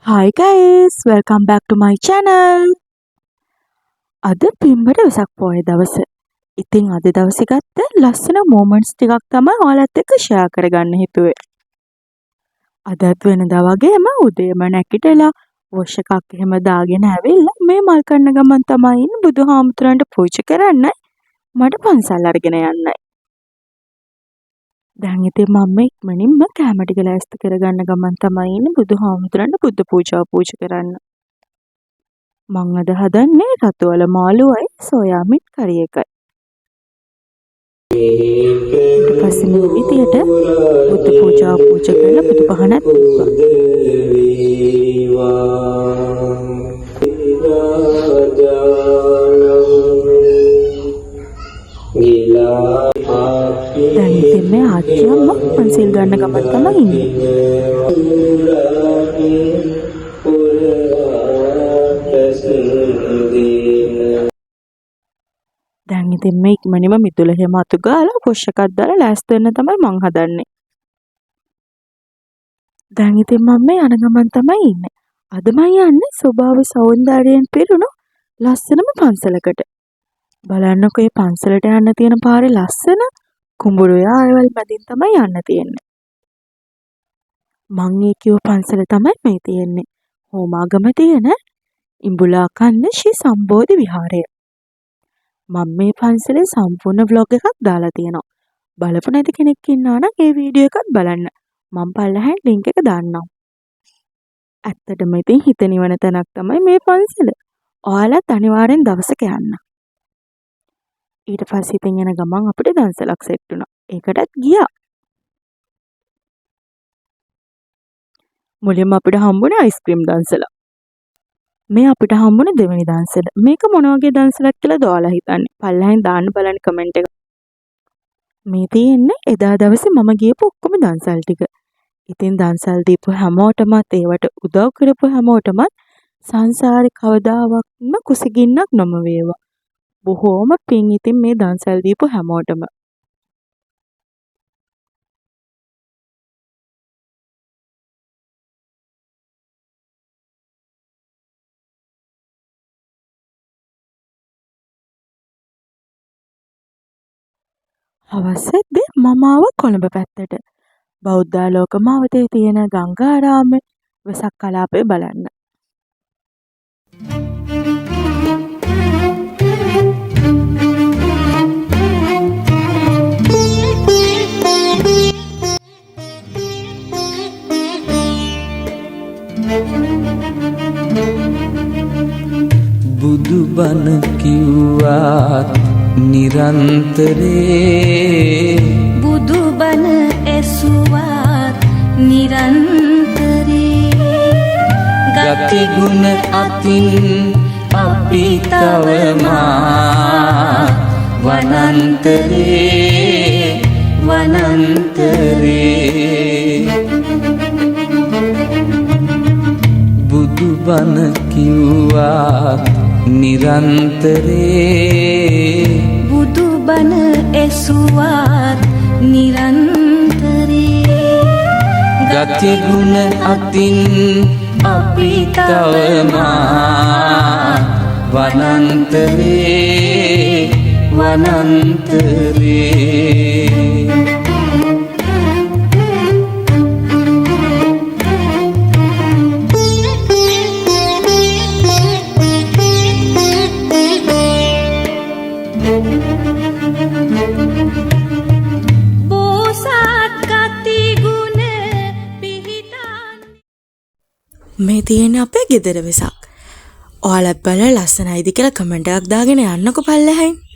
Hi guys, welcome back to my channel. අද පින්බර වෙසක් පොය දවස. ඉතින් අද දවසේ ගත්ත ලස්සන moments ටිකක් තමයි ඔයාලත් එක්ක share කරගන්න හිතුවේ. අදත් වෙනදා වගේම උදේම නැගිටලා wash එකක් එහෙම දාගෙන ඇවිල්ලා මේ මල් කන්න ගමන් තමයි ඉන්නේ බුදුහාමුදුරන්ට පූජා කරන්නයි මට පන්සල් අරගෙන යන්නයි. දැන් ඉතින් මම ඉක්මනින්ම කැම ටික ලෑස්ති කරගන්න ගමන් තමයි ඉන්නේ බුදුහාමුදුරන්ට බුද්ධ පූජාව පූජා කරන්න. මං අද හදන්නේ රතුවල මාළුවයි සෝයා මිට් කරි එකයි. ඊට පස්සේ මේ විදියට බුද්ධ පූජාව පූජා කරලා බුදු පහනක් තිබ්බා. දැන් ඉතින් මේ ආච්චියම පන්සිල් ගන්න ගමන් තමයි ඉන්නේ. දැන් ඉතින් මේ ඉක්මනින්ම මිදුල හැම අතු ගාලා පොෂ් එකක් දාලා ලෑස්ති වෙන්න තමයි මං හදන්නේ. දැන් ඉතින් මම මේ යන ගමන් තමයි ඉන්නේ. අද මම යන්නේ ස්වභාව සෞන්දර්යයෙන් පිරුණු ලස්සනම පන්සලකට. බලන්නකෝ මේ පන්සලට යන්න තියෙන පාරේ ලස්සන කුඹුරු යායවල් මැදින් තමයි යන්න තියෙන්නේ. මං ඒ කියව පන්සල තමයි මේ තියෙන්නේ. හෝමාගම තියෙන ඉඹුලාකන්ද ශ්‍රී සම්බෝධි විහාරය. මම මේ පන්සලේ සම්පූර්ණ vlog එකක් දාලා තියෙනවා. බලපු නැති කෙනෙක් ඉන්නවා නම් ඒ වීඩියෝ එකත් බලන්න. මම පල්ලෙහාන් link එක දාන්නම්. ඇත්තටම ඉතින් හිත නිවන තැනක් තමයි මේ පන්සල. ඔයාලත් අනිවාර්යෙන් දවසක යන්න. ඊට පස්සේ ඉතින් යන ගමන් අපිට දන්සලක් සෙට් වුණා. ඒකටත් ගියා. මුලින්ම අපිට හම්බුනේ අයිස්ක්‍රීම් දන්සල. මේ අපිට හම්බුනේ දෙවෙනි දන්සල. මේක මොන වගේ දන්සලක් කියලා ඔයාලා හිතන්නේ? පල්ලෙහාන් දාන්න බලන්න කමෙන්ට් එක. මේ තියෙන්නේ එදා දවසේ මම ගියපු ඔක්කොම දන්සල් ටික. ඉතින් දන්සල් දීපු හැමෝටමත් ඒවට උදව් කරපු හැමෝටමත් සංසාරේ කවදාවත්ම කුසගින්නක් නොම වේවා. බොහෝම පිං ඉතින් මේ දන්සල් දීපු හැමෝටම. හවසේදී මම ආව කොළඹ පැත්තට. බෞද්ධාලෝක මාවතේ තියෙන ගංගාරාමේ වෙසක් කලාපය බලන්න. බුදු බණ කිව්වත් නිරන්තරේ බුදු බණ ඇසුවත් නිරන්තරේ ගති ගුණ අතින් අපි තවමා වනන්තරේ බුදු බණ කිව්වත් නිරන්තරේ බුදු බණ ඇසුවත් නිරන්තරේ ගති ගුණ අතින් අපි තවමා වනන්තරේ මේ තියෙන්නේ අපේ ගෙදර වෙසක්. ඔයාලත් බලලා ලස්සනයිද කියලා කමෙන්ට් එකක් දාගෙන යන්නකෝ පල්ලෙහායින්.